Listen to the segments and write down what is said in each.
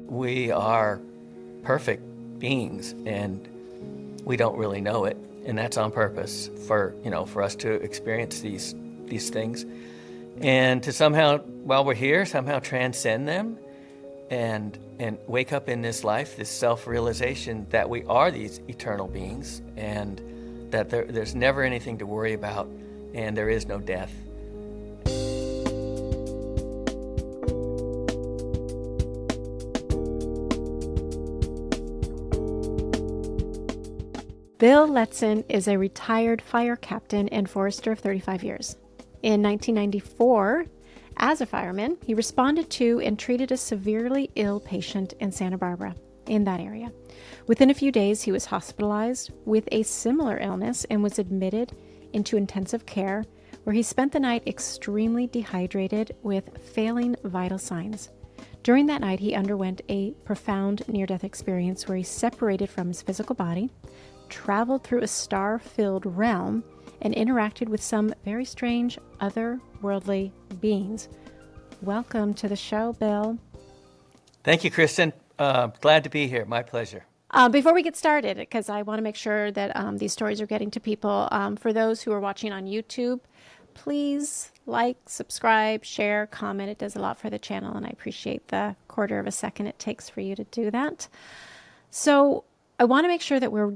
we are perfect beings, and we don't really know it, and that's on purpose for us to experience these things, and to somehow, while we're here, somehow transcend them, and wake up in this life, this self-realization that we are these eternal beings, and that there's never anything to worry about, and there is no death. Bill Letson is a retired fire captain and forester of 35 years. In 1994, as a fireman, he responded to and treated a severely ill patient in Santa Barbara, in that area. Within a few days, he was hospitalized with a similar illness and was admitted into intensive care, where he spent the night extremely dehydrated with failing vital signs. During that night, he underwent a profound near-death experience where he separated from his physical body, traveled through a star-filled realm, and interacted with some very strange otherworldly beings. Welcome to the show, Bill. Thank you, Kristin. Glad to be here. My pleasure. Before we get started, because I want to make sure that these stories are getting to people, for those who are watching on YouTube, please like, subscribe, share, comment. It does a lot for the channel, and I appreciate the quarter of a second it takes for you to do that. So I want to make sure that we're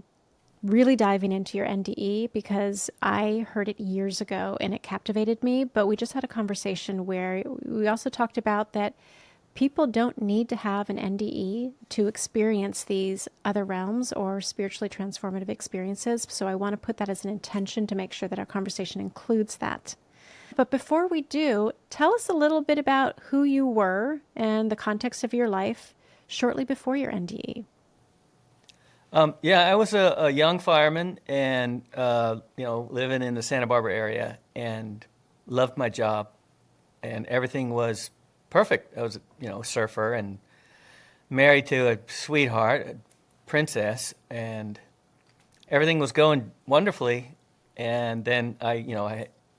really diving into your NDE, because I heard it years ago and it captivated me, but we just had a conversation where we also talked about that people don't need to have an NDE to experience these other realms or spiritually transformative experiences. So I want to put that as an intention to make sure that our conversation includes that. But before we do, tell us a little bit about who you were and the context of your life shortly before your NDE. I was a young fireman, and living in the Santa Barbara area, and loved my job, and everything was perfect. I was a surfer and married to a sweetheart, a princess, and everything was going wonderfully. And then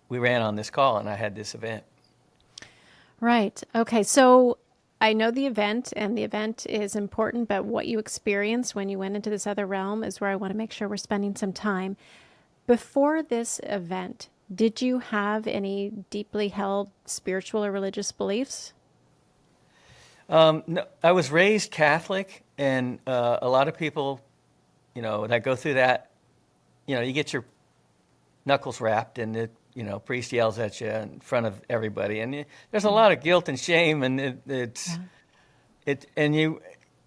we ran on this call, and I had this event. Right. Okay. So I know the event, and the event is important, but what you experienced when you went into this other realm is where I want to make sure we're spending some time. Before this event, did you have any deeply held spiritual or religious beliefs? No, I was raised Catholic, and a lot of people, that go through that, you get your knuckles rapped, and the priest yells at you in front of everybody, and there's a lot of guilt and shame, and you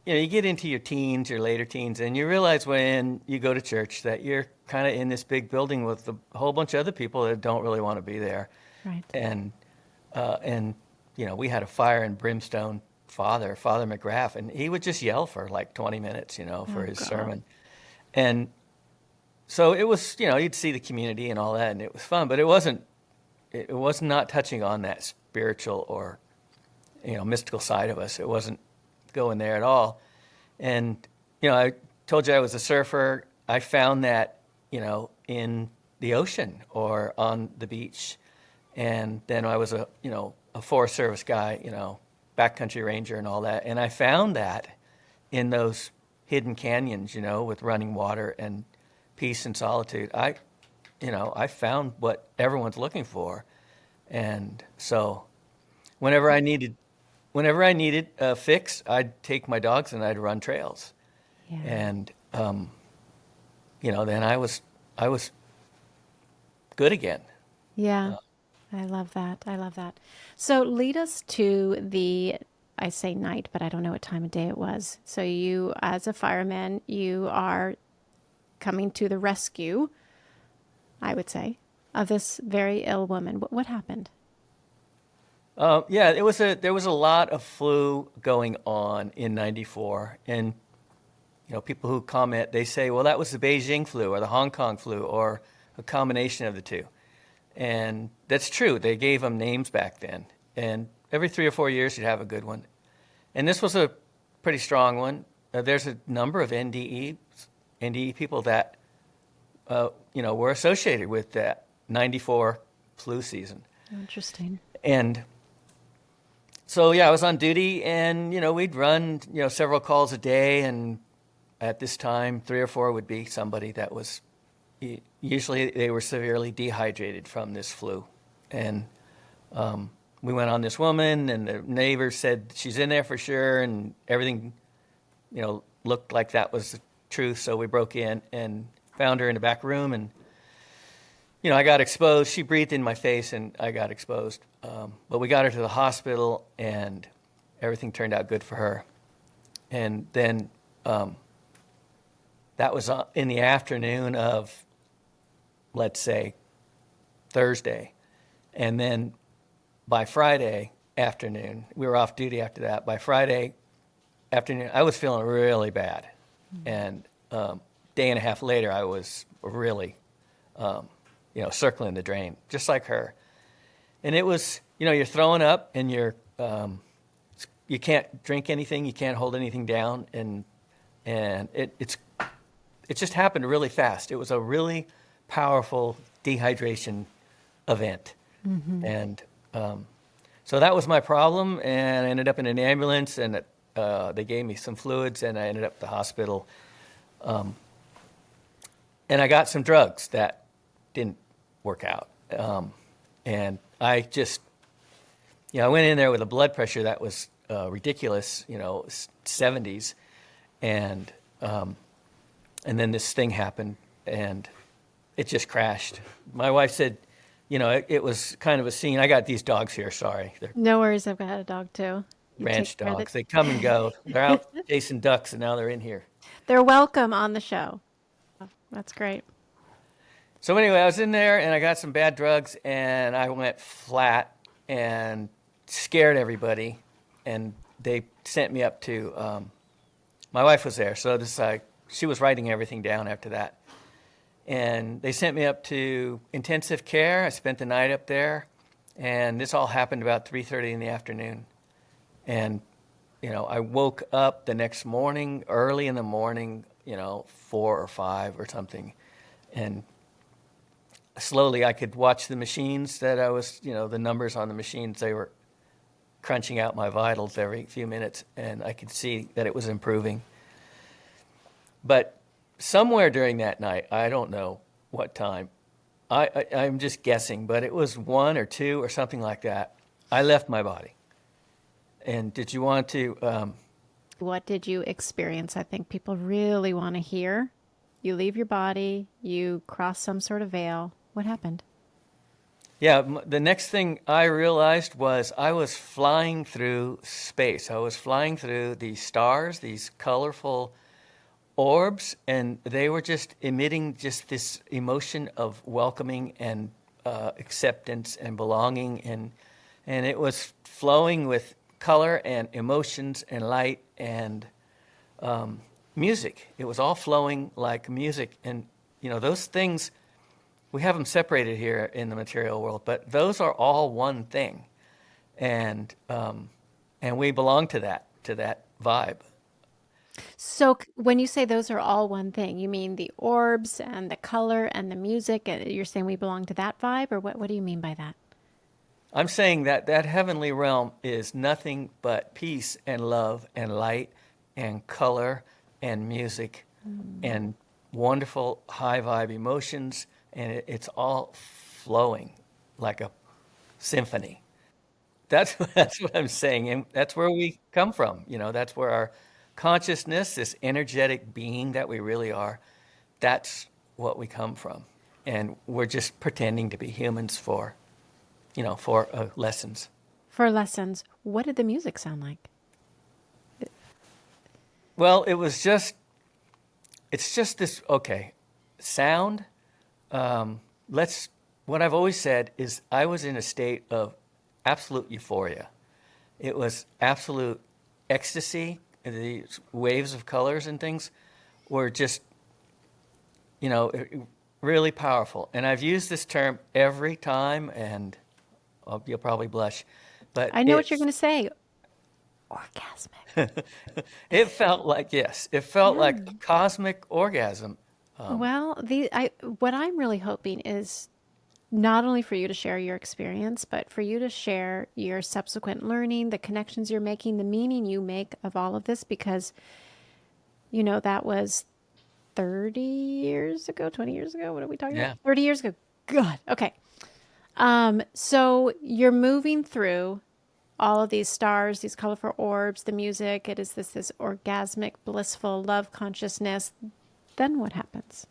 get into your teens, your later teens, and you realize when you go to church that you're kind of in this big building with a whole bunch of other people that don't really want to be there. Right. And we had a fire and brimstone Father McGrath, and he would just yell for like 20 minutes, for his sermon. And so it was, you'd see the community and all that, and it was fun, but it was not touching on that spiritual or, mystical side of us. It wasn't going there at all. And, I told you I was a surfer. I found that, in the ocean or on the beach. And then I was a Forest Service guy, backcountry ranger and all that. And I found that in those hidden canyons, with running water and peace and solitude. I found what everyone's looking for. And so whenever I needed a fix, I'd take my dogs and I'd run trails. Yeah. And, then I was good again. Yeah. I love that. I love that. So lead us to I say night, but I don't know what time of day it was. So you, as a fireman, you are coming to the rescue, I would say, of this very ill woman. What happened? There was a lot of flu going on in '94, and people who comment, they say, well, that was the Beijing flu or the Hong Kong flu or a combination of the two. And that's true. They gave them names back then. And every 3 or 4 years, you'd have a good one. And this was a pretty strong one. There's a number of NDE people that, were associated with that '94 flu season. Interesting. And So yeah, I was on duty, and we'd run several calls a day, and at this time, 3 or 4 would be somebody that was usually they were severely dehydrated from this flu, and we went on this woman, and the neighbor said she's in there for sure, and everything looked like that was the truth. So we broke in and found her in the back room, and I got exposed. She breathed in my face, and I got exposed. But we got her to the hospital, and everything turned out good for her. And then that was in the afternoon of, let's say, Thursday. And then by Friday afternoon, we were off duty after that. By Friday afternoon, I was feeling really bad. And day and a half later, I was really, circling the drain, just like her. And it was, you're throwing up, and you can't drink anything, you can't hold anything down, and it just happened really fast. It was a really powerful dehydration event, and so that was my problem. And I ended up in an ambulance, and they gave me some fluids, and I ended up at the hospital. And I got some drugs that didn't work out, and I just, I went in there with a blood pressure that was ridiculous, 70s, and then this thing happened, and it just crashed. My wife said, it was kind of a scene. I got these dogs here. Sorry, they're No worries. I've got a dog too. You ranch take care of dogs. it. They come and go. They're out chasing ducks, and now they're in here. They're welcome on the show. That's great. So anyway, I was in there, and I got some bad drugs, and I went flat and scared everybody, and they sent me up to. My wife was there, so she was writing everything down after that, and they sent me up to intensive care. I spent the night up there, and this all happened about 3:30 in the afternoon, and I woke up the next morning, early in the morning, 4 or 5 or something, and slowly I could watch the machines that I was, the numbers on the machines, they were crunching out my vitals every few minutes, and I could see that it was improving. But somewhere during that night, I don't know what time, I'm just guessing, but it was 1 or 2 or something like that, I left my body. And did you want to, What did you experience? I think people really want to hear. You leave your body, you cross some sort of veil. What happened? yeah, the next thing I realized was I was flying through space. I was flying through these stars, these colorful orbs, and they were just emitting just this emotion of welcoming and acceptance and belonging, and it was flowing with color and emotions and light and music. It was all flowing like music, and those things, we have them separated here in the material world, but those are all one thing, and we belong to that vibe. So, when you say those are all one thing, you mean the orbs and the color and the music, and you're saying we belong to that vibe, or what do you mean by that? I'm saying that that heavenly realm is nothing but peace and love and light and color and music and wonderful high vibe emotions, and it's all flowing like a symphony. That's what I'm saying, and that's where we come from. That's where our consciousness, this energetic being that we really are, that's what we come from, and we're just pretending to be humans for lessons. For lessons, what did the music sound like? Well, it's just this, okay, sound. What I've always said is I was in a state of absolute euphoria. It was absolute ecstasy. These waves of colors and things were just, really powerful. And I've used this term every time, and you'll probably blush, but I know what you're going to say. Orgasmic. it felt like, yes, it felt Yeah. like a cosmic orgasm. Well, what I'm really hoping is not only for you to share your experience, but for you to share your subsequent learning, the connections you're making, the meaning you make of all of this, because, that was 30 years ago, 20 years ago. What are we talking about? Yeah. 30 years ago. God. Okay. So you're moving through all of these stars, these colorful orbs, the music. It is this orgasmic, blissful love consciousness. Then what happens?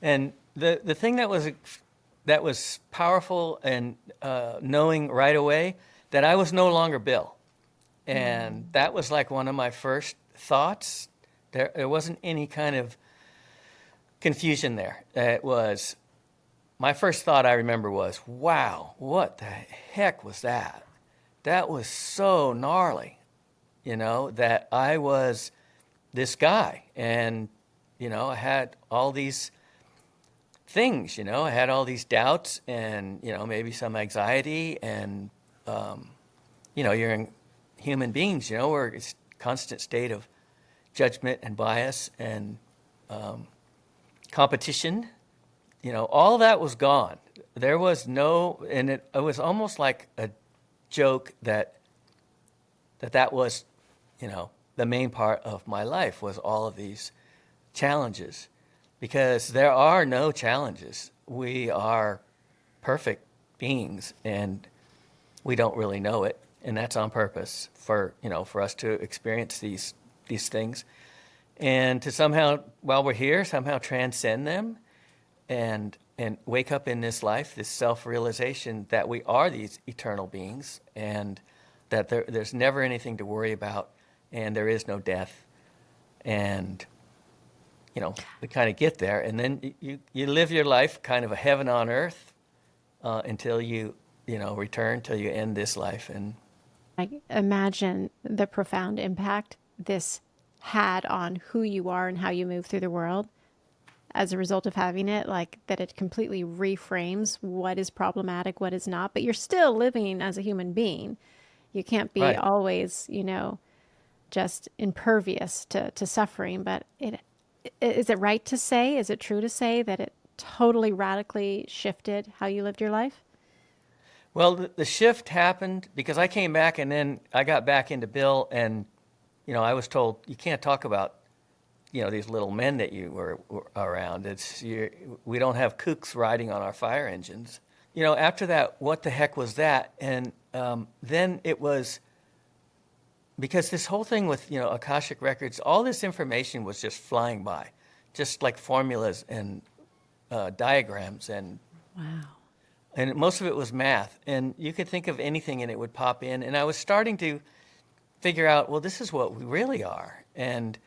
And the thing that was powerful and knowing right away that I was no longer Bill, and that was like one of my first thoughts. There wasn't any kind of confusion there. It was my first thought I remember was, "Wow, what the heck was that? That was so gnarly." That I was this guy, and I had all these things. I had all these doubts and, maybe some anxiety and, you're in human beings, we're in a constant state of judgment and bias and competition. All that was gone. There was no, and it was almost like a joke that was, the main part of my life was all of these challenges, because there are no challenges. We are perfect beings, and we don't really know it, and that's on purpose for us to experience these things, and to somehow, while we're here, somehow transcend them, and wake up in this life, this self-realization that we are these eternal beings, and that there's never anything to worry about, and there is no death, and we kind of get there, and then you live your life kind of a heaven on earth until you return, till you end this life. And I imagine the profound impact this had on who you are and how you move through the world as a result of having it, like that it completely reframes what is problematic, what is not, but you're still living as a human being. You can't be right. always, just impervious to suffering, but is it right to say, is it true to say that it totally radically shifted how you lived your life? Well, the shift happened because I came back, and then I got back into Bill, and I was told you can't talk about these little men that you were around. We don't have kooks riding on our fire engines. After that, what the heck was that? And then it was because this whole thing with Akashic records, all this information was just flying by, just like formulas and diagrams, and Wow. most of it was math. And you could think of anything, and it would pop in. And I was starting to figure out, well, this is what we really are. And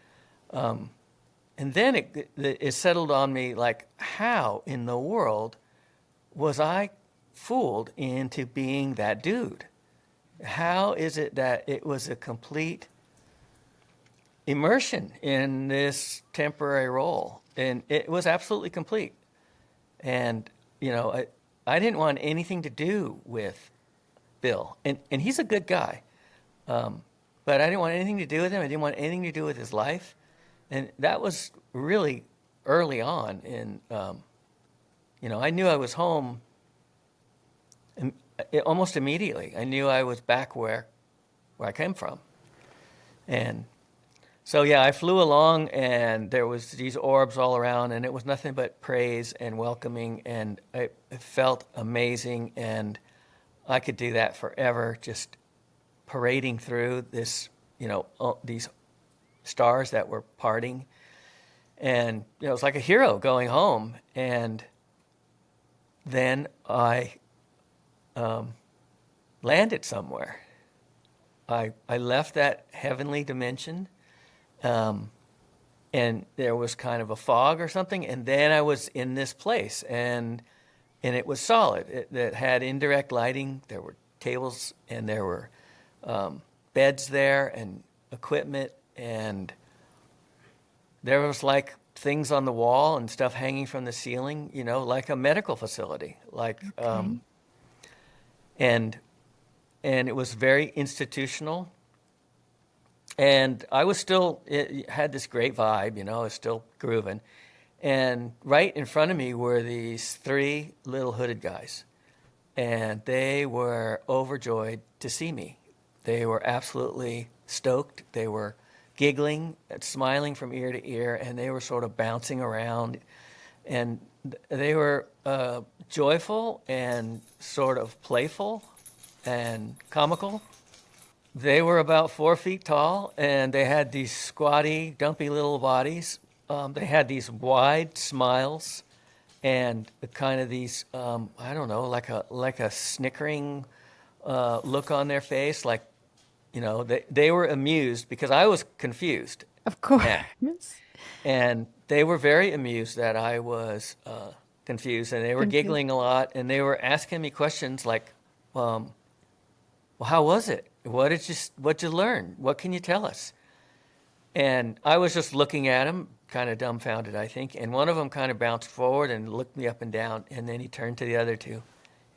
then it settled on me, like, how in the world was I fooled into being that dude? How is it that it was a complete immersion in this temporary role? And it was absolutely complete. And, I didn't want anything to do with Bill. And he's a good guy. But I didn't want anything to do with him. I didn't want anything to do with his life. And that was really early on. And, I knew I was home almost immediately. I knew I was back where I came from. And so, yeah, I flew along, and there was these orbs all around, and it was nothing but praise and welcoming, and it felt amazing. And I could do that forever, just parading through these stars that were parting. And it was like a hero going home. And then I landed somewhere. I left that heavenly dimension, and there was kind of a fog or something, and then I was in this place, and it was solid. It had indirect lighting. There were tables, and there were beds there, and equipment, and there was like things on the wall and stuff hanging from the ceiling, like a medical facility, like Okay. and it was very institutional. And I was still, it had this great vibe, I was still grooving. And right in front of me were these three little hooded guys. And they were overjoyed to see me. They were absolutely stoked. They were giggling, smiling from ear to ear, and they were sort of bouncing around. And they were joyful and sort of playful and comical. They were about 4 feet tall, and they had these squatty, dumpy little bodies. They had these wide smiles and kind of these, I don't know, like a snickering look on their face. Like, they were amused because I was confused. Of course. Yeah. And they were very amused that I was confused, and they were Confused. giggling a lot, and they were asking me questions like, well, how was it? What'd you learn? What can you tell us? And I was just looking at him, kind of dumbfounded, I think. And one of them kind of bounced forward and looked me up and down, and then he turned to the other two,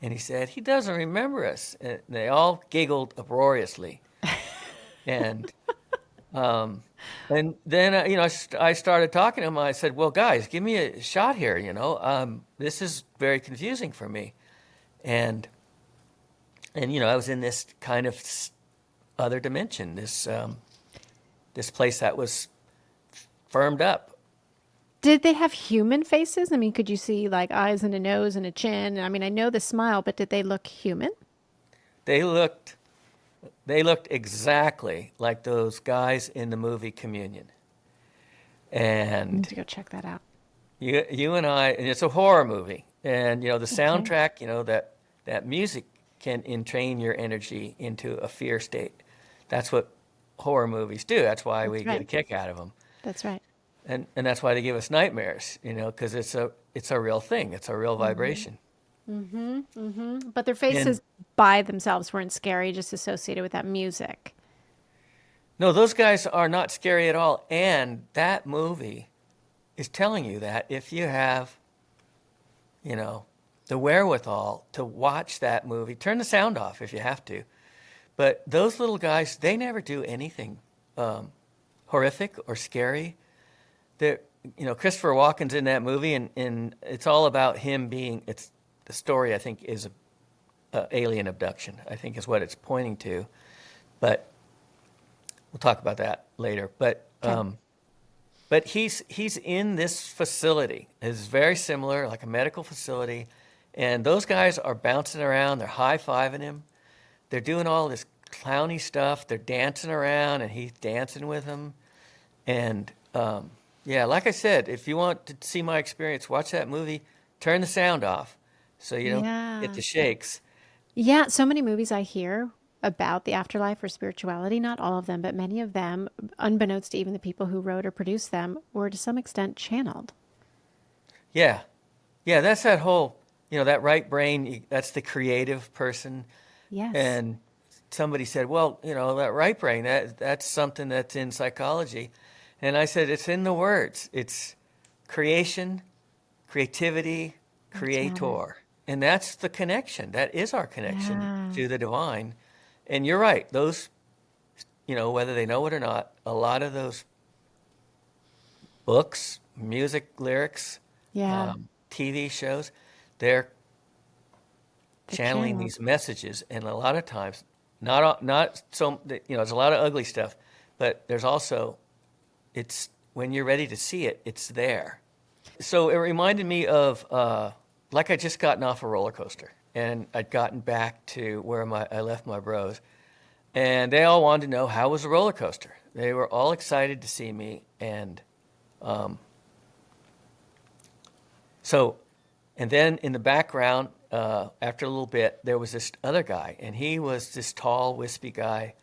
and he said, "He doesn't remember us." And they all giggled uproariously. And and then I started talking to him. I said, "Well, guys, give me a shot here. This is very confusing for me." And I was in this kind of other dimension, this place that was firmed up. Did they have human faces? I mean, could you see like eyes and a nose and a chin? I mean, I know the smile, but did they look human? They looked they looked exactly like those guys in the movie Communion. I need And to go check that out. you and I, and it's a horror movie, and the Okay. soundtrack, that music can entrain your energy into a fear state. That's what horror movies do. That's why we That's get right. a kick out of them. That's right. And that's why they give us nightmares, because it's a real thing. It's a real vibration. But their And faces by themselves weren't scary, just associated with that music. no, those guys are not scary at all. And that movie is telling you that if you have, you know, the wherewithal to watch that movie, turn the sound off if you have to. But those little guys, they never do anything horrific or scary. They're, Christopher Walken's in that movie, and it's all about him being. It's the story, I think, is a alien abduction. I think is what it's pointing to, but we'll talk about that later. Okay. But he's in this facility. It's very similar, like a medical facility, and those guys are bouncing around. They're high-fiving him. They're doing all this clowny stuff. They're dancing around, and he's dancing with them. And yeah, like I said, if you want to see my experience, watch that movie. Turn the sound off so you don't get Yeah. the shakes. Yeah, so many movies I hear about the afterlife or spirituality, not all of them, but many of them, unbeknownst to even the people who wrote or produced them, were to some extent channeled. Yeah, yeah, that's that whole, that right brain. That's the creative person. Yes. And somebody said, well, that right brain, that's something that's in psychology. And I said, it's in the words. It's creation, creativity, Words matter. creator. And that's the connection. That is our connection Yeah. to the divine. And you're right. Those, whether they know it or not, a lot of those books, music, lyrics, Yeah. TV shows, they're They're channeling channeled. these messages. And a lot of times, not so, there's a lot of ugly stuff, but there's also, it's when you're ready to see it, it's there. So it reminded me of like I just gotten off a roller coaster, and I'd gotten back to where I left my bros, and they all wanted to know how was the roller coaster. They were all excited to see me, and so, and then in the background, after a little bit, there was this other guy, and he was this tall, wispy guy,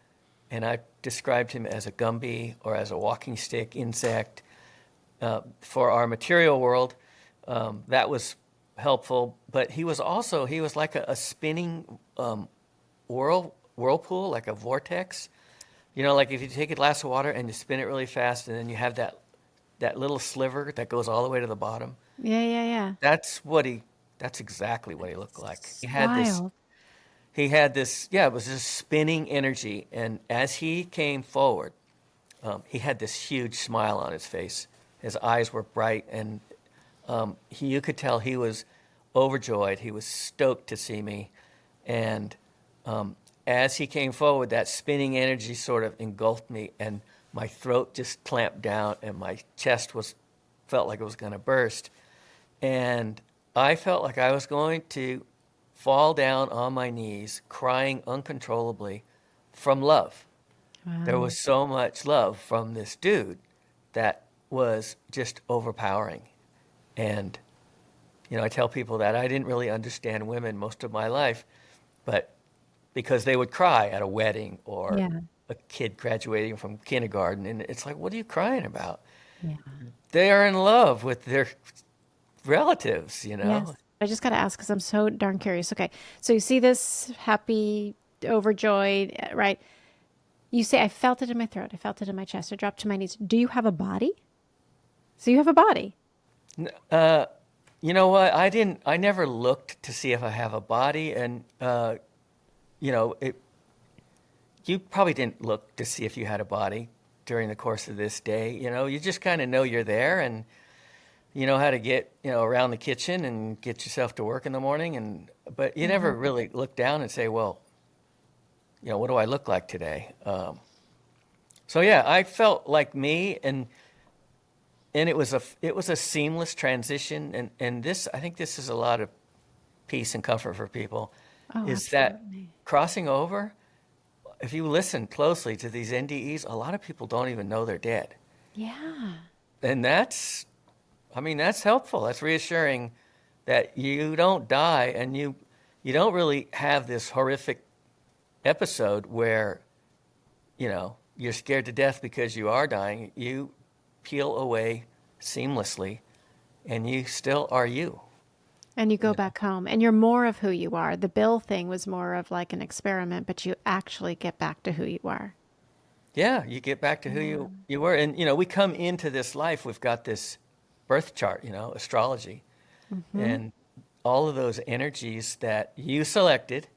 and I described him as a Gumby or as a walking stick insect. For our material world, that was helpful. But he was like a spinning whirlpool, like a vortex. Like if you take a glass of water and you spin it really fast, and then you have that little sliver that goes all the way to the bottom. Yeah, yeah, yeah. That's That's exactly what he looked like. It's wild. Yeah, it was this spinning energy, and as he came forward, he had this huge smile on his face. His eyes were bright, and You could tell he was overjoyed. He was stoked to see me. And as he came forward, that spinning energy sort of engulfed me, and my throat just clamped down, and my chest felt like it was going to burst. And I felt like I was going to fall down on my knees, crying uncontrollably from love. There Wow. was so much love from this dude that was just overpowering. And, I tell people that I didn't really understand women most of my life, but because they would cry at a wedding or Yeah. a kid graduating from kindergarten, and it's like, what are you crying about? Yeah. They are in love with their relatives, Yes. I just got to ask because I'm so darn curious. Okay. So you see this happy, overjoyed, right? You say, I felt it in my throat. I felt it in my chest. I dropped to my knees. Do you have a body? So you have a body. You know what? I never looked to see if I have a body, and you know, it, you probably didn't look to see if you had a body during the course of this day. You just kind of know you're there, and you know how to get, around the kitchen and get yourself to work in the morning, but you never Mhm. really look down and say, well, what do I look like today? So yeah, I felt like me, and it was a seamless transition, and I think this is a lot of peace and comfort for people, Oh, is that absolutely. crossing over. If you listen closely to these NDEs, a lot of people don't even know they're dead, Yeah. and that's helpful. That's reassuring that you don't die, and you don't really have this horrific episode where you're scared to death because you are dying. You peel away seamlessly, and you still are you. And you go You know? back home and you're more of who you are. The Bill thing was more of like an experiment, but you actually get back to who you are. Yeah, you get back to who Yeah. you were, and we come into this life. We've got this birth chart, astrology, Hmm. and all of those energies that you selected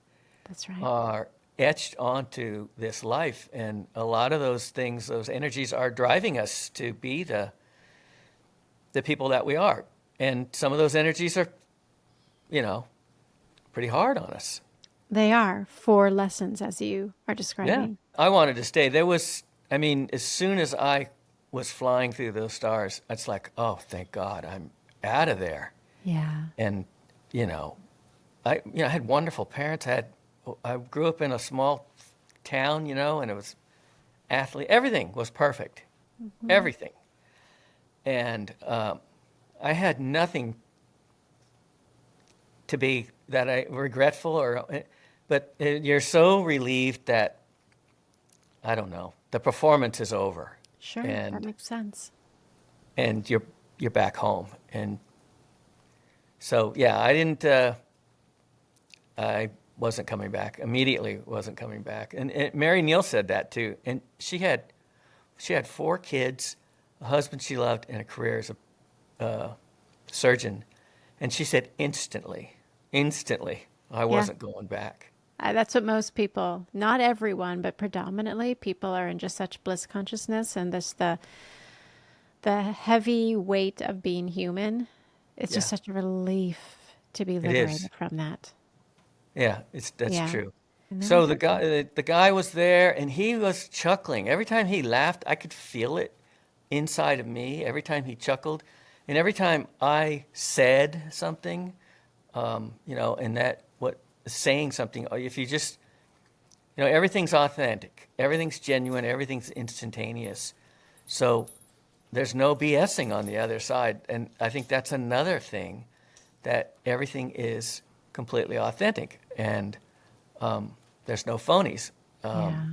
That's right. are etched onto this life, and a lot of those things, those energies, are driving us to be the people that we are. And some of those energies are, you know, pretty hard on us. They are 4 lessons as you are Yeah. describing. I wanted to stay. I mean, as soon as I was flying through those stars, it's like, oh, thank God, I'm out of there. Yeah. And, you know, I had wonderful parents. I grew up in a small town, and it was athlete. Everything was perfect. Hmm. Everything. And I had nothing to be that I regretful but you're so relieved that, I don't know, the performance is over, Sure. That and makes sense. you're back home. And so yeah, I wasn't coming back immediately. Wasn't coming back. And Mary Neal said that too. And she had 4 kids, a husband she loved, and a career as a surgeon. And she said instantly, I Yeah. wasn't going back. That's what most people, not everyone, but predominantly people are in just such bliss consciousness and this the heavy weight of being human. It's just Yeah, such a relief to be it is. liberated from that. Yeah, that's Yeah. true. And that So was the guy, okay. the guy was there, and he was chuckling. Every time he laughed, I could feel it inside of me. Every time he chuckled, and every time I said something, and that what saying something. If you just, everything's authentic, everything's genuine, everything's instantaneous. So there's no BSing on the other side, and I think that's another thing, that everything is completely authentic, and there's no phonies. Yeah.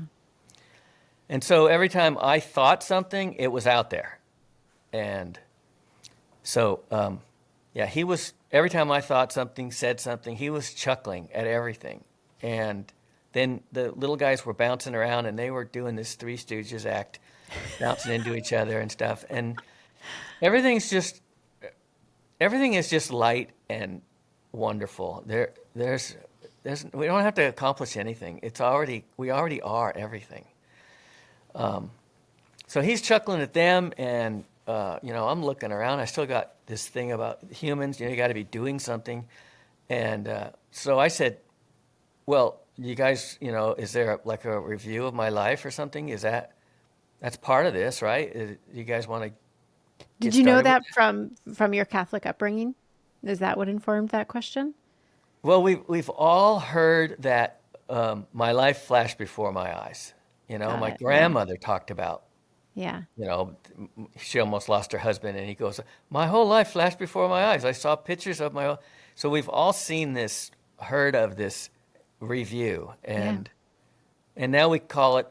And so every time I thought something, it was out there. And so, yeah, every time I thought something, said something, he was chuckling at everything. And then the little guys were bouncing around, and they were doing this Three Stooges act, bouncing into each other and stuff. And everything's just, everything is just light and wonderful. We don't have to accomplish anything. We already are everything. So he's chuckling at them, and I'm looking around. I still got this thing about humans. You got to be doing something. And so I said, well, you guys, is there like a review of my life or something? That's part of this, right? You guys want to get Did you know started with that it? from your Catholic upbringing? Is that what informed that question? Well, we've all heard that my life flashed before my eyes. Got My it. Yeah. grandmother talked about, Yeah. you know, she almost lost her husband, and he goes, "My whole life flashed before my eyes. I saw pictures of my." So we've all seen this, heard of this review, Yeah. and now we call it,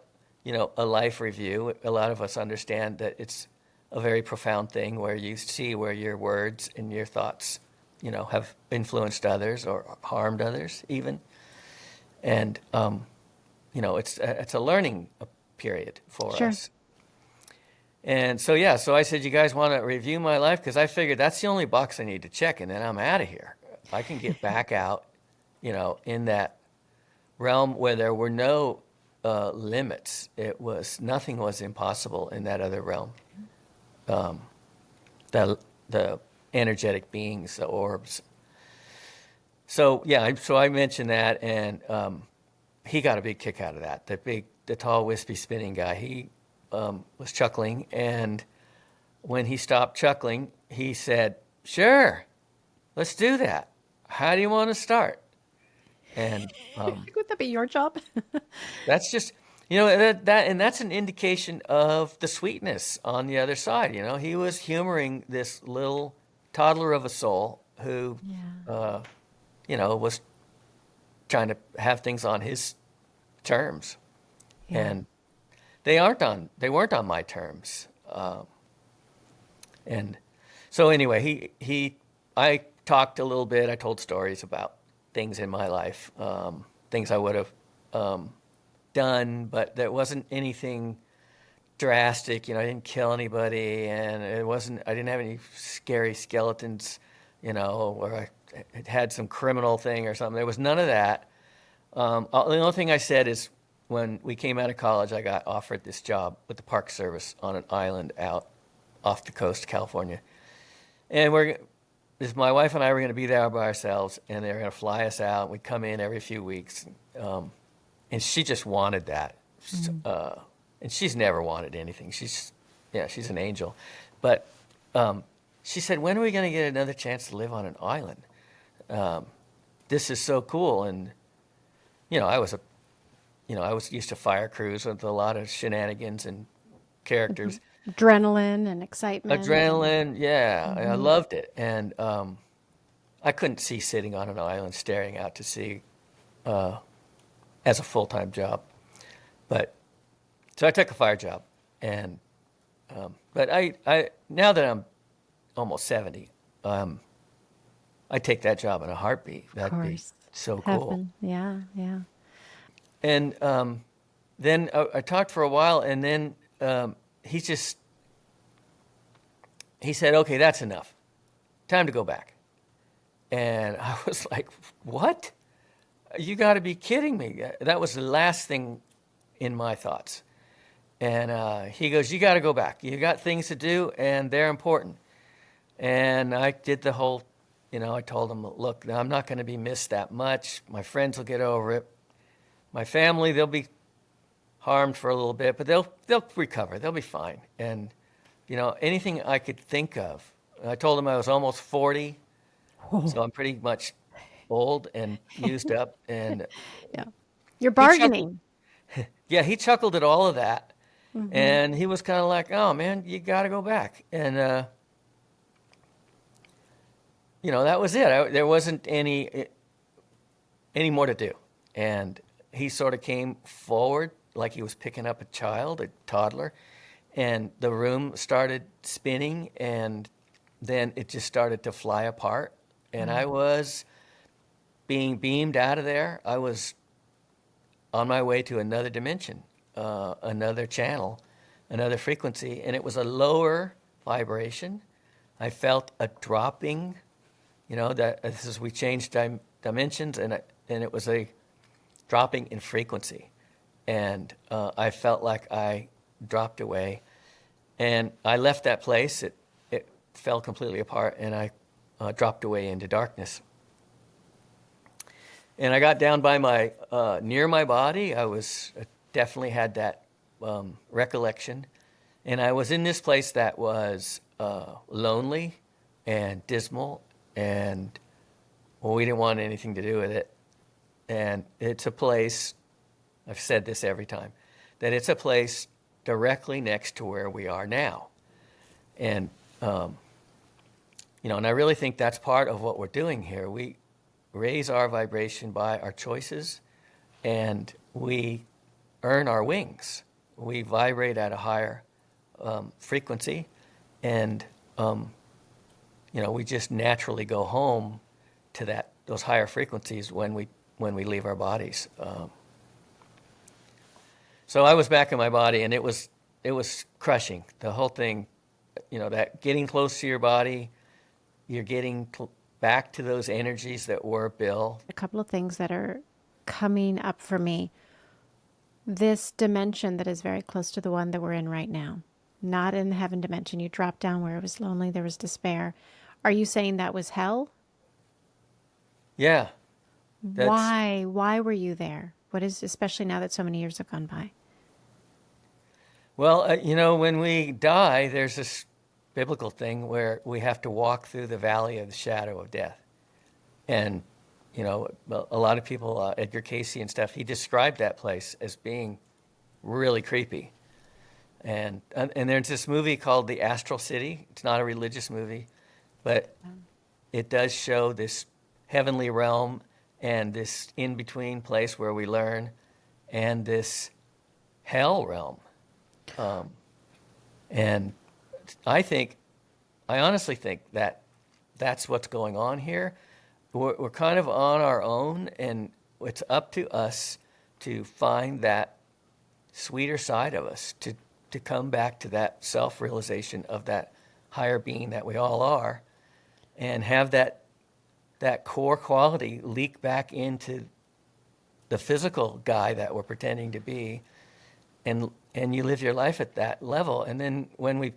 a life review. A lot of us understand that it's a very profound thing where you see where your words and your thoughts, have influenced others or harmed others even. And, it's a learning period for Sure. us. And so, yeah, so I said, you guys want to review my life? Because I figured that's the only box I need to check, and then I'm out of here. I can get back out, in that realm where there were no limits. Nothing was impossible in that other realm. The energetic beings, the orbs. So yeah, so I mentioned that, and he got a big kick out of that. The tall, wispy, spinning guy. He was chuckling, and when he stopped chuckling, he said, "Sure, let's do that. How do you want to start?" And Would that be your job? that's just, and that's an indication of the sweetness on the other side. He was humoring this little toddler of a soul who, Yeah. was trying to have things on his terms, Yeah. and they weren't on my terms. And so anyway, I talked a little bit. I told stories about things in my life, things I would have done, but there wasn't anything drastic. I didn't kill anybody, and I didn't have any scary skeletons, where I had some criminal thing or something. There was none of that. The only thing I said is when we came out of college, I got offered this job with the Park Service on an island out off the coast of California. And my wife and I were going to be there by ourselves, and they were going to fly us out. We'd come in every few weeks. And she just wanted that. And she's never wanted anything. She's an angel. But she said, when are we going to get another chance to live on an island? This is so cool. And, I was used to fire crews with a lot of shenanigans and characters. Adrenaline and excitement. Adrenaline, yeah, I loved it. And I couldn't see sitting on an island staring out to sea as a full-time job. So I took a fire job. And but I now that I'm almost 70, I take that job in a heartbeat. Of That'd be course. so cool. Heaven. Yeah. Yeah. And then I talked for a while, and then he said, "Okay, that's enough. Time to go back." And I was like, "What? You got to be kidding me!" That was the last thing in my thoughts. And he goes, "You got to go back. You got things to do, and they're important." And I did the whole, I told him, "Look, I'm not going to be missed that much. My friends will get over it. My family, they'll be harmed for a little bit, but they'll recover. They'll be fine." And anything I could think of. I told him I was almost 40, so I'm pretty much old and used up. And Yeah. You're he chuckled. bargaining. Yeah, he chuckled at all of that, and he was kind of like, "Oh man, you got to go back." And that was it. There wasn't any more to do. And he sort of came forward like he was picking up a child, a toddler, and the room started spinning, and then it just started to fly apart. And I was being beamed out of there. I was on my way to another dimension, another channel, another frequency, and it was a lower vibration. I felt a dropping, that as we changed dimensions, and it was a dropping in frequency, and I felt like I dropped away, And I left that place. It fell completely apart, and I dropped away into darkness. And I got down by my near my body. I was definitely had that recollection, and I was in this place that was lonely and dismal, and well, we didn't want anything to do with it. And it's a place, I've said this every time, that it's a place directly next to where we are now. And, and I really think that's part of what we're doing here. We raise our vibration by our choices, and we earn our wings. We vibrate at a higher frequency, and, we just naturally go home to those higher frequencies when we leave our bodies. So I was back in my body, and it was crushing. The whole thing, that getting close to your body, you're getting back to those energies that were Bill. A couple of things that are coming up for me. This dimension that is very close to the one that we're in right now, not in the heaven dimension. You dropped down where it was lonely, there was despair. Are you saying that was hell? Yeah. Why? Why were you there? What is, especially now that so many years have gone by? Well, when we die, there's this biblical thing where we have to walk through the valley of the shadow of death. And, a lot of people, Edgar Casey and stuff, he described that place as being really creepy. And there's this movie called The Astral City. It's not a religious movie, but it does show this heavenly realm and this in-between place where we learn, and this hell realm. And I honestly think that that's what's going on here. We're kind of on our own, and it's up to us to find that sweeter side of us, to come back to that self-realization of that higher being that we all are, and have that core quality leak back into the physical guy that we're pretending to be, and you live your life at that level. And then when we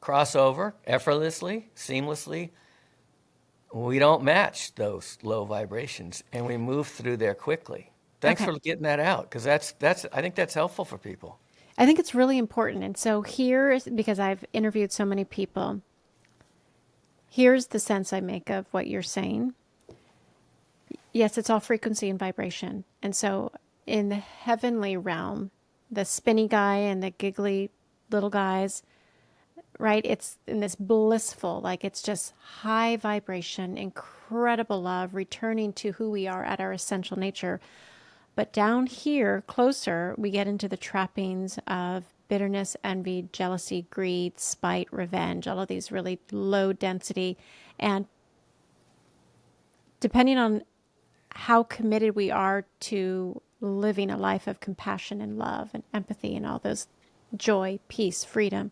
cross over effortlessly, seamlessly, we don't match those low vibrations, and we move through there quickly. Thanks Okay. for getting that out, because I think that's helpful for people. I think it's really important. And so here, because I've interviewed so many people, here's the sense I make of what you're saying. Yes, it's all frequency and vibration. And so in the heavenly realm, the spinny guy and the giggly little guys, right? It's in this blissful, like it's just high vibration, incredible love, returning to who we are at our essential nature. But down here, closer, we get into the trappings of bitterness, envy, jealousy, greed, spite, revenge, all of these really low density. And depending on how committed we are to living a life of compassion and love and empathy and all those joy, peace, freedom,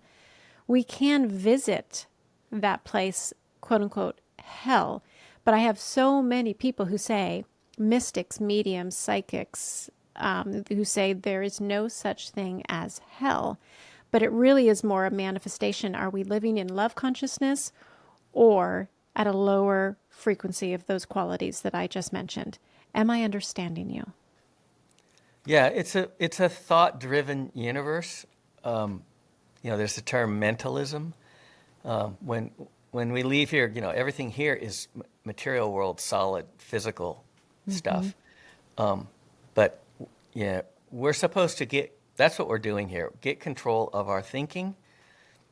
we can visit that place, quote unquote, hell. But I have so many people who say, mystics, mediums, psychics, who say there is no such thing as hell. But it really is more a manifestation. Are we living in love consciousness or at a lower frequency of those qualities that I just mentioned? Am I understanding you? Yeah, it's a thought-driven universe. There's the term mentalism. When we leave here, everything here is material world, solid, physical stuff. But we're supposed to that's what we're doing here, get control of our thinking.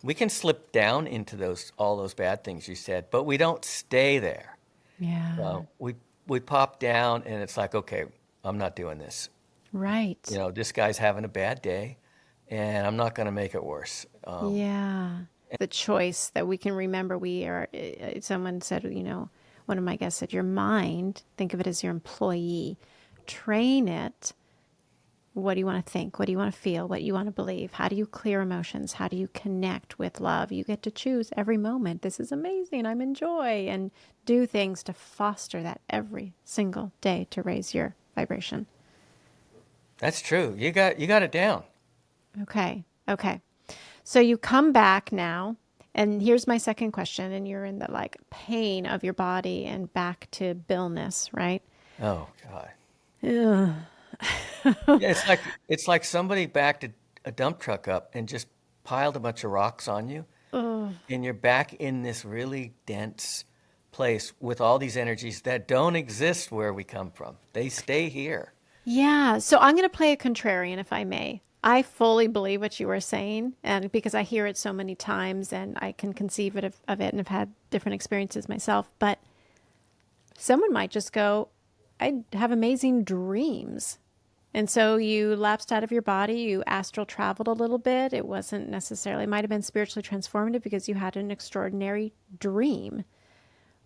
We can slip down into all those bad things you said, but we don't stay there. Yeah. We pop down, and it's like, okay, I'm not doing this. Right. This guy's having a bad day, and I'm not going to make it worse. Yeah. The choice that we can remember someone said, one of my guests said, your mind, think of it as your employee, train it. What do you want to think? What do you want to feel? What do you want to believe? How do you clear emotions? How do you connect with love? You get to choose every moment. This is amazing. I'm in joy, and do things to foster that every single day to raise your vibration. That's true. You got it down. Okay. So you come back now, and here's my second question, and you're in the like pain of your body and back to Billness, right? Oh God. Ugh. Yeah, it's like somebody backed a dump truck up and just piled a bunch of rocks on you, Ugh. and you're back in this really dense place with all these energies that don't exist where we come from. They stay here. Yeah, so I'm going to play a contrarian if I may. I fully believe what you were saying, and because I hear it so many times and I can conceive of it and have had different experiences myself. But someone might just go, I have amazing dreams. And so you lapsed out of your body, you astral traveled a little bit. It wasn't necessarily, it might have been spiritually transformative because you had an extraordinary dream.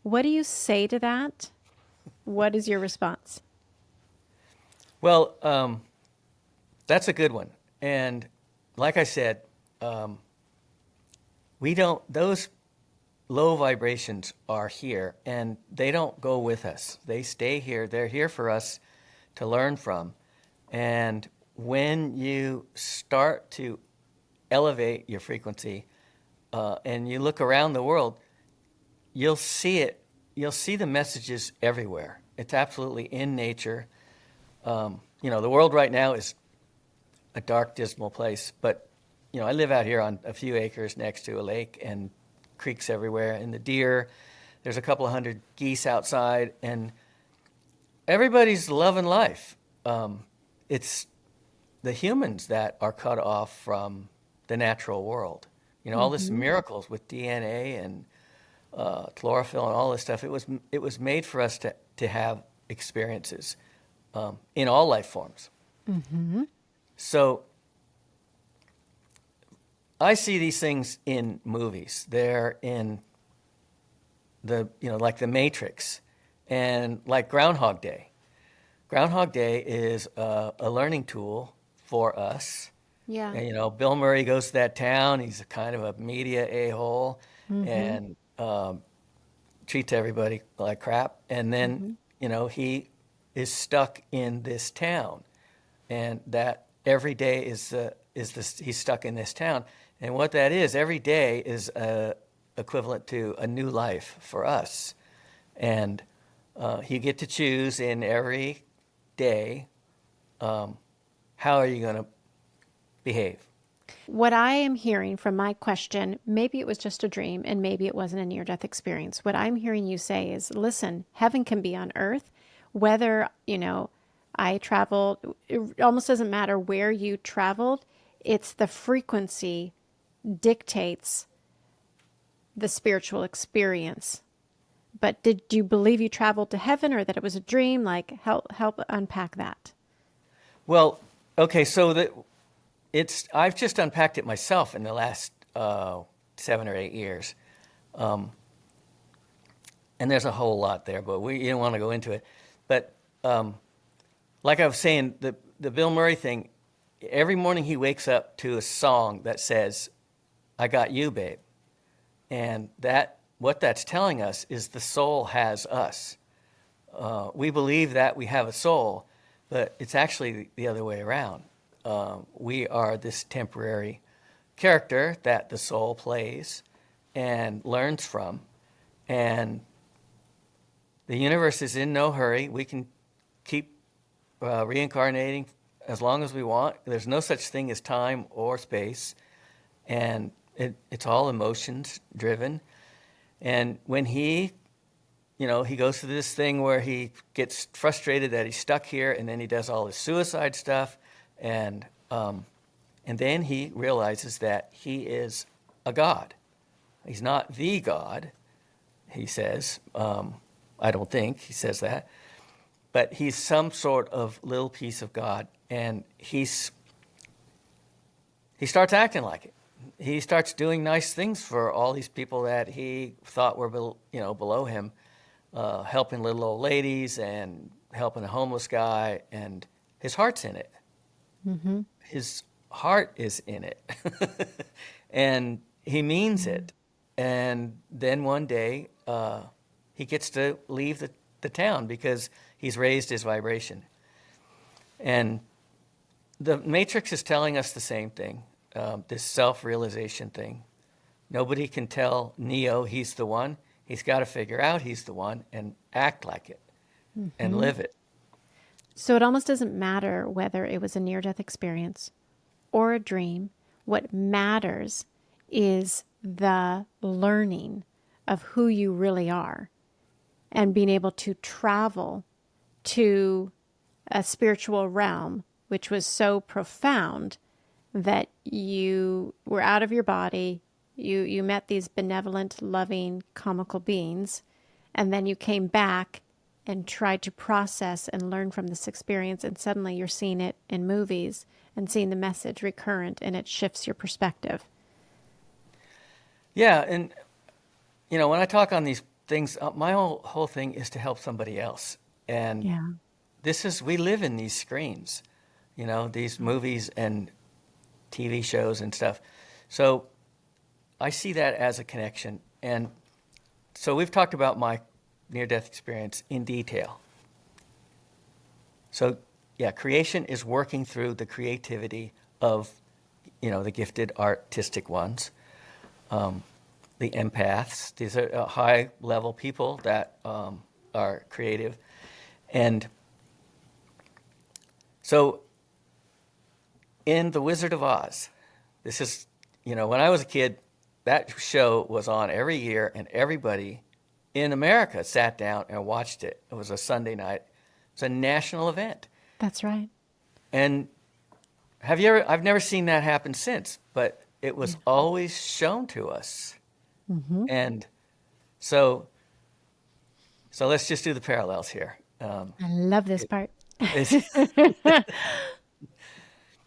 What do you say to that? What is your response? Well, that's a good one. And like I said, we don't, those low vibrations are here and they don't go with us. They stay here. They're here for us to learn from. And when you start to elevate your frequency and you look around the world, you'll see it. You'll see the messages everywhere. It's absolutely in nature. The world right now is a dark, dismal place, but I live out here on a few acres next to a lake and creeks everywhere, and the deer. There's a couple of hundred geese outside, and everybody's loving life. It's the humans that are cut off from the natural world. All this miracles with DNA and chlorophyll and all this stuff. It was made for us to have experiences in all life forms. So I see these things in movies. They're in like The Matrix and like Groundhog Day. Groundhog Day is a learning tool for us. Yeah. And, Bill Murray goes to that town. He's a kind of a media a-hole and treats everybody like crap. And then, he is stuck in this town. And that every day he's stuck in this town. And what that is, every day is equivalent to a new life for us. And you get to choose in every day, how are you going to behave? What I am hearing from my question, maybe it was just a dream and maybe it wasn't a near death experience. What I'm hearing you say is, listen, heaven can be on earth, whether, I traveled, it almost doesn't matter where you traveled, it's the frequency dictates the spiritual experience. But did you believe you traveled to heaven or that it was a dream? Like, help unpack that. Well, okay, so I've just unpacked it myself in the last 7 or 8 years. And there's a whole lot there, but you don't want to go into it. But like I was saying, the Bill Murray thing, every morning he wakes up to a song that says, I got you, babe. And what that's telling us is the soul has us. We believe that we have a soul, but it's actually the other way around. We are this temporary character that the soul plays and learns from. And the universe is in no hurry. We can keep reincarnating as long as we want. There's no such thing as time or space. And it's all emotions driven. And when he goes through this thing where he gets frustrated that he's stuck here, and then he does all his suicide stuff, and then he realizes that he is a god. He's not the God, he says. I don't think he says that, but he's some sort of little piece of God, and he starts acting like it. He starts doing nice things for all these people that he thought were below him, helping little old ladies and helping a homeless guy, and his heart's in it. Mm-hmm. His heart is in it, and he means it. And then one day, he gets to leave the town because he's raised his vibration. And the Matrix is telling us the same thing. this self-realization thing. Nobody can tell Neo he's the one. He's got to figure out he's the one and act like it and live it. So it almost doesn't matter whether it was a near death experience or a dream. What matters is the learning of who you really are and being able to travel to a spiritual realm, which was so profound that you were out of your body. You met these benevolent, loving, comical beings, and then you came back and tried to process and learn from this experience, and suddenly you're seeing it in movies and seeing the message recurrent, and it shifts your perspective. Yeah, and when I talk on these things, my whole thing is to help somebody else. And Yeah. we live in these screens, these movies and TV shows and stuff. So I see that as a connection. And so we've talked about my near-death experience in detail. So yeah, creation is working through the creativity of, the gifted artistic ones, the empaths. These are high-level people that are creative. And so in The Wizard of Oz, this is, when I was a kid, that show was on every year, and everybody in America sat down and watched it. It was a Sunday night. It's a national event. That's right. And I've never seen that happen since, but it was always shown to us. And so let's just do the parallels here. I love this part. And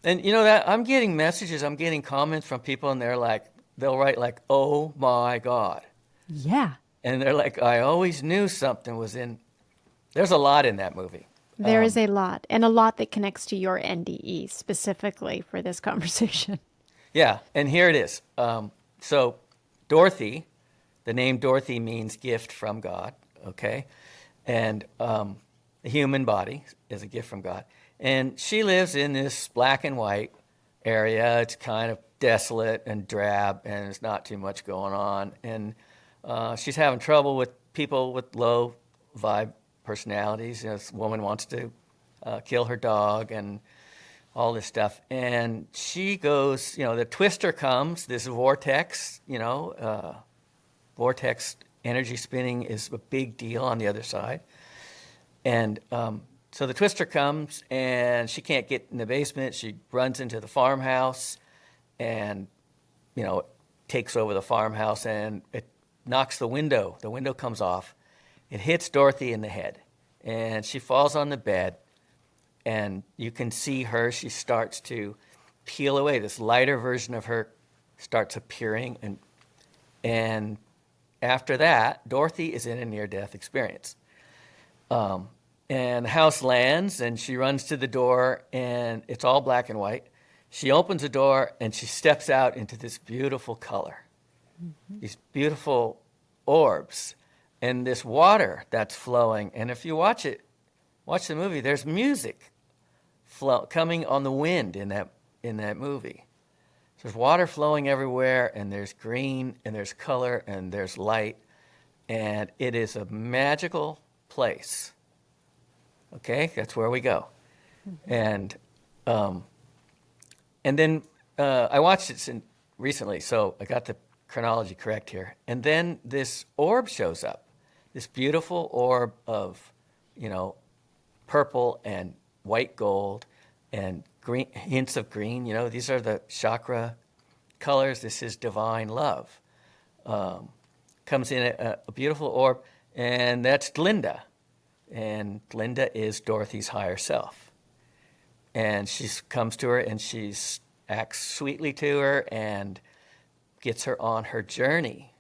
that I'm getting messages, I'm getting comments from people, and they'll write like, "Oh my God." Yeah. And they're like, "I always knew something was in." There's a lot in that movie. There is a lot, and a lot that connects to your NDE specifically for this conversation. Yeah, and here it is. So Dorothy, the name Dorothy means gift from God, okay? And the human body is a gift from God. And she lives in this black and white area. It's kind of desolate and drab, and there's not too much going on. And she's having trouble with people with low vibe personalities. This woman wants to kill her dog and all this stuff. And she goes, the twister comes, this vortex, vortex energy spinning is a big deal on the other side. And so the twister comes, and she can't get in the basement. She runs into the farmhouse and, takes over the farmhouse, and it knocks the window. The window comes off. It hits Dorothy in the head, and she falls on the bed, and you can see her. She starts to peel away. This lighter version of her starts appearing, and after that, Dorothy is in a near-death experience. And the house lands, and she runs to the door, and it's all black and white. She opens the door, and she steps out into this beautiful color, these beautiful orbs, and this water that's flowing. And if you watch the movie, there's music coming on the wind in that movie. So there's water flowing everywhere, and there's green, and there's color, and there's light, and it is a magical place. Okay, that's where we go. And then I watched it recently, so I got the chronology correct here. And then this orb shows up, this beautiful orb of, purple and white gold and green, hints of green. These are the chakra colors. This is divine love. Comes in a beautiful orb, and that's Glinda. And Glinda is Dorothy's higher self. And she comes to her, and she acts sweetly to her and gets her on her journey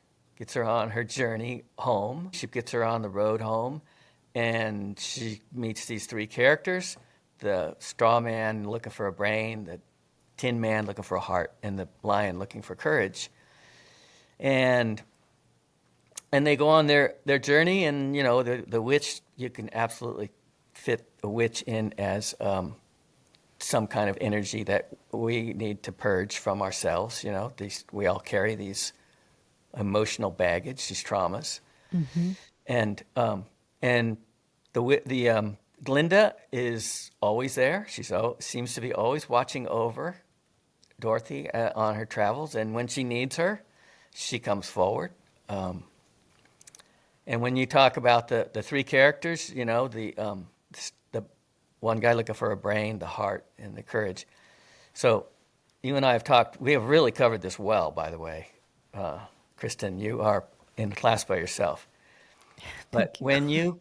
home. She gets her on the road home, and she meets these three characters: the straw man looking for a brain, the tin man looking for a heart, and the lion looking for courage. And they go on their journey, and the witch, you can absolutely fit a witch in as some kind of energy that we need to purge from ourselves. We all carry these emotional baggage, these traumas, Mm-hmm. and the Glinda is always there. Seems to be always watching over Dorothy on her travels, and when she needs her, she comes forward. And when you talk about the three characters, the one guy looking for a brain, the heart, and the courage. So you and I have talked. We have really covered this well, by the way. Kristin, you are in class by yourself. But Thank you. when you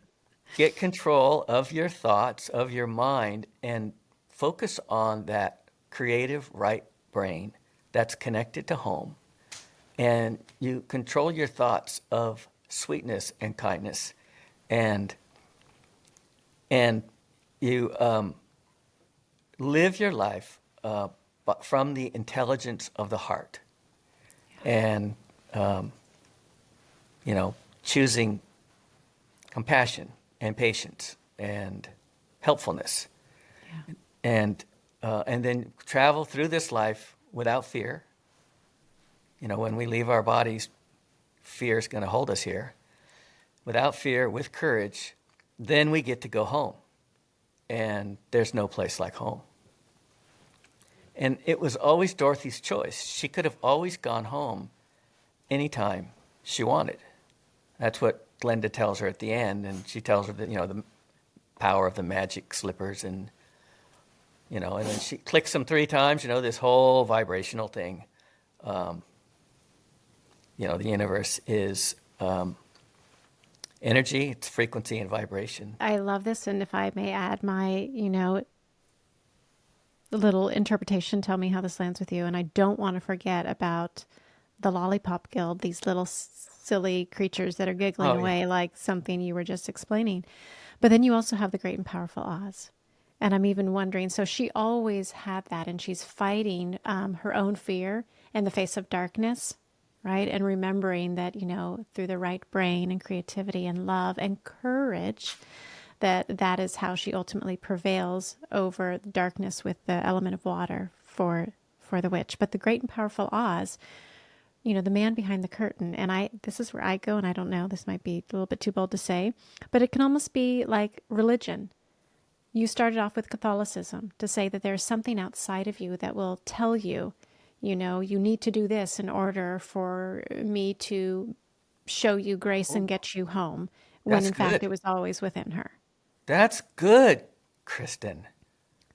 get control of your thoughts, of your mind, and focus on that creative right brain that's connected to home, and you control your thoughts of sweetness and kindness, and and you live your life but from the intelligence of the heart, and choosing compassion and patience and helpfulness, Yeah. and then travel through this life without fear. When we leave our bodies, fear is going to hold us here. Without fear, with courage, then we get to go home. And there's no place like home. And it was always Dorothy's choice. She could have always gone home anytime she wanted. That's what Glenda tells her at the end, and she tells her that, the power of the magic slippers, and then she clicks them 3 times, this whole vibrational thing. The universe is energy, it's frequency and vibration. I love this. And if I may add my, little interpretation, tell me how this lands with you. And I don't want to forget about the Lollipop Guild, these little silly creatures that are giggling Oh, yeah. away like something you were just explaining. But then you also have the great and powerful Oz. And I'm even wondering, so she always had that, and she's fighting her own fear in the face of darkness, right? And remembering that, through the right brain and creativity and love and courage, that is how she ultimately prevails over the darkness with the element of water for the witch. But the great and powerful Oz, the man behind the curtain, and this is where I go, and I don't know, this might be a little bit too bold to say, but it can almost be like religion. You started off with Catholicism to say that there's something outside of you that will tell you, you need to do this in order for me to show you grace and get you home, when That's in fact good. it was always within her. That's good, Kristin.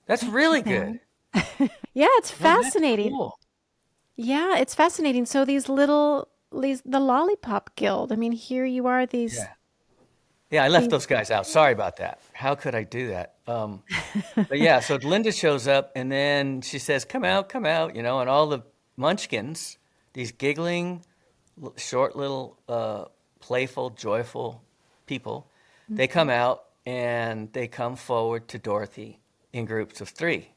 That's Thank you, really Bill. good. Yeah, it's Well, that's fascinating. cool. Yeah, it's fascinating. So the Lollipop Guild. I mean, here you are, Yeah. Yeah, I left these, those guys out. Sorry about that. How could I do that? But yeah, so Linda shows up, and then she says, come out, and all the munchkins, these giggling, short little, playful, joyful people, they come out and they come forward to Dorothy in groups of 3.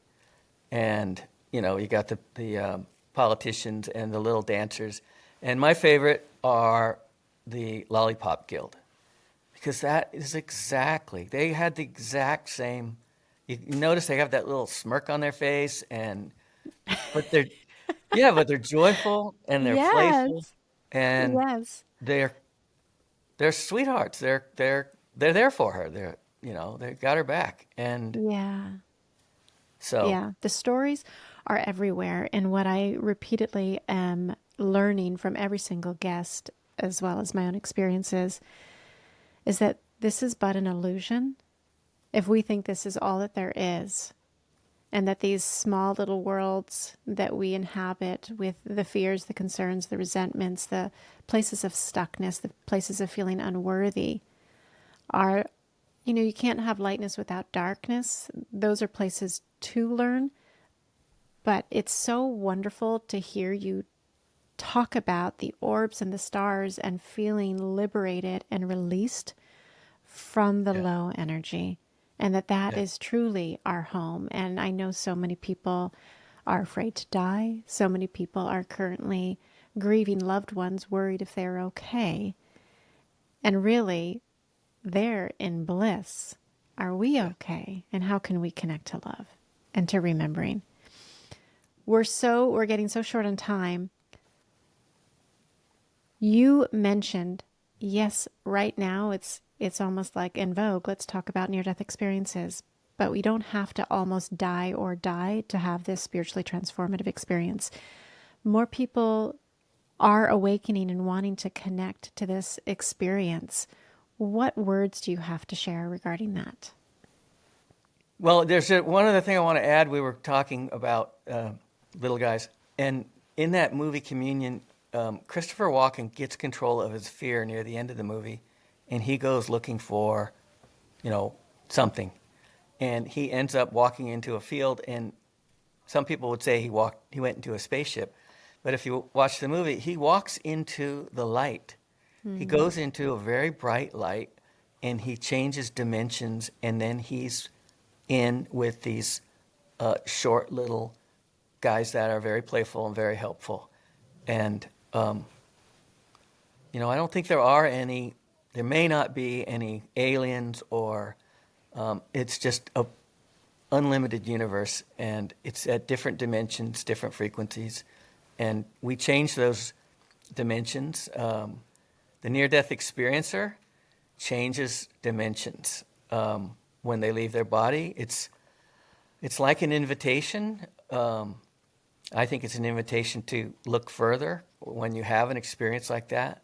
And, you got the politicians and the little dancers. And my favorite are the Lollipop Guild, because that is they had the exact same. You notice they have that little smirk on their face, but they're, yeah, but they're joyful and they're playful, yes, and yes. they're they're sweethearts. They're there for her. They got her back, and Yeah. so Yeah, the stories are everywhere. And what I repeatedly am learning from every single guest, as well as my own experiences, is that this is but an illusion if we think this is all that there is. And that these small little worlds that we inhabit with the fears, the concerns, the resentments, the places of stuckness, the places of feeling unworthy are, you can't have lightness without darkness. Those are places to learn. But it's so wonderful to hear you talk about the orbs and the stars and feeling liberated and released from the yeah, low energy, and that yeah, is truly our home. And I know so many people are afraid to die. So many people are currently grieving loved ones, worried if they're okay. And really, they're in bliss. Are we yeah. okay? And how can we connect to love? and to remembering. We're getting so short on time. You mentioned, yes, right now it's almost like in vogue. Let's talk about near-death experiences. But we don't have to almost die or die to have this spiritually transformative experience. More people are awakening and wanting to connect to this experience. What words do you have to share regarding that? Well, one other thing I want to add. We were talking about little guys, and in that movie Communion, Christopher Walken gets control of his fear near the end of the movie, and he goes looking for, something, and he ends up walking into a field. And some people would say he went into a spaceship, but if you watch the movie, he walks into the light. He goes into a very bright light, and he changes dimensions, and then he's in with these short little guys that are very playful and very helpful. And, I don't think there may not be any aliens, or it's just a unlimited universe, and it's at different dimensions, different frequencies. And we change those dimensions. The near-death experiencer changes dimensions when they leave their body. It's like an invitation. I think it's an invitation to look further. When you have an experience like that,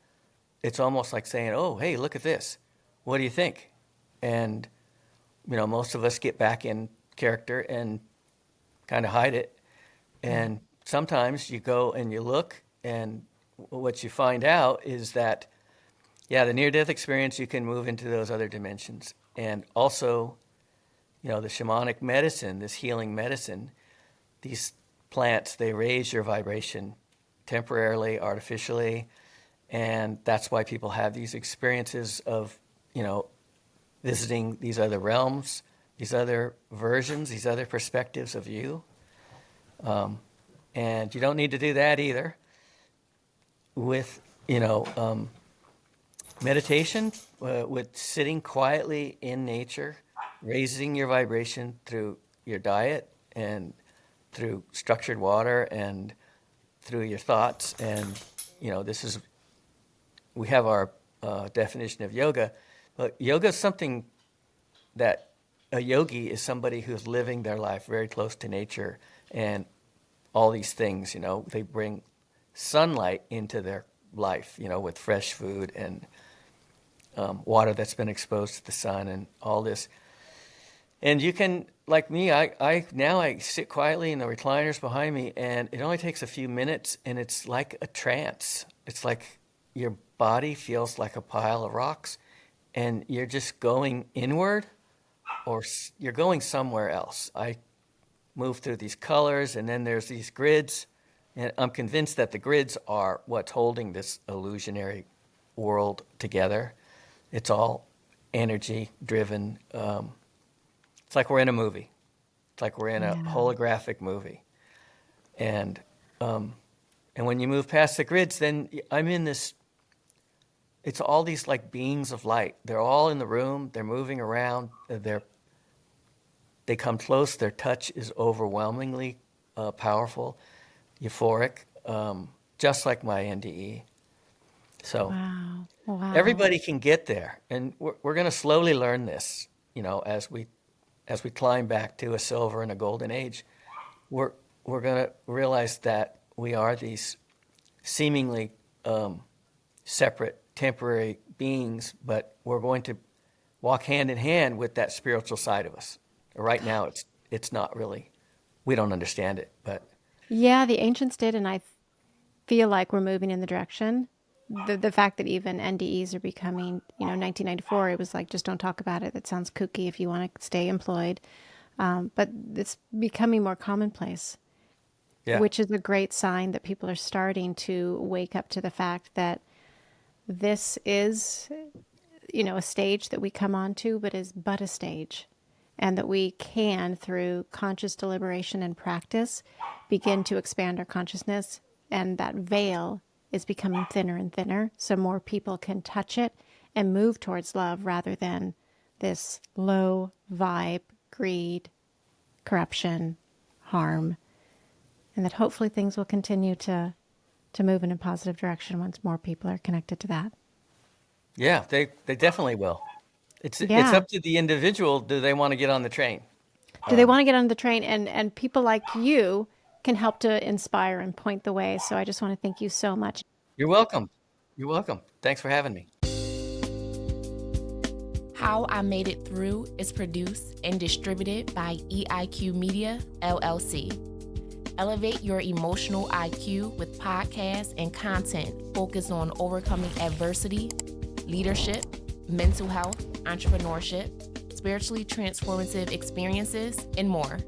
it's almost like saying, "Oh, hey, look at this. What do you think?" And most of us get back in character and kind of hide it. And sometimes you go and you look, and what you find out is that, yeah, the near-death experience, you can move into those other dimensions. And also, the shamanic medicine, this healing medicine, these plants, they raise your vibration temporarily, artificially. And that's why people have these experiences of, visiting these other realms, these other versions, these other perspectives of you. And you don't need to do that either. With, meditation, with sitting quietly in nature, raising your vibration through your diet and through structured water and through your thoughts. And, we have our definition of yoga, but yoga is something that a yogi is somebody who's living their life very close to nature and all these things. They bring sunlight into their life, with fresh food and water that's been exposed to the sun and all this. And you can, like me, I sit quietly in the recliners behind me, and it only takes a few minutes, and it's like a trance. It's like your body feels like a pile of rocks, and you're just going inward, or you're going somewhere else. I move through these colors, and then there's these grids, and I'm convinced that the grids are what's holding this illusionary world together. It's all energy driven. It's like we're in a movie. It's like we're in a Yeah. holographic movie. And when you move past the grids, then I'm in this, it's all these like beings of light. They're all in the room. They're moving around. They come close. Their touch is overwhelmingly powerful, euphoric, just like my NDE. So Wow. Wow. everybody can get there. And we're going to slowly learn this, as we climb back to a silver and a golden age. We're going to realize that we are these seemingly separate, temporary beings, but we're going to walk hand in hand with that spiritual side of us. Right now, it's not really. We don't understand it, but Yeah, the ancients did, and I feel like we're moving in the direction. The fact that even NDEs are becoming, 1994, it was like, just don't talk about it. That sounds kooky if you want to stay employed. But it's becoming more commonplace, yeah, which is a great sign that people are starting to wake up to the fact that this is, a stage that we come onto, but is but a stage. And that we can, through conscious deliberation and practice, begin to expand our consciousness. And that veil is becoming thinner and thinner so more people can touch it and move towards love rather than this low vibe, greed, corruption, harm, and that hopefully things will continue to move in a positive direction once more people are connected to that. Yeah, they definitely will. It's Yeah. up to the individual. Do they want to get on the train? Do they want to get on the train? And people like you can help to inspire and point the way. So I just want to thank you so much. You're welcome. You're welcome. Thanks for having me. How I Made It Through is produced and distributed by EIQ Media, LLC. Elevate your emotional IQ with podcasts and content focused on overcoming adversity, leadership, mental health, entrepreneurship, spiritually transformative experiences, and more.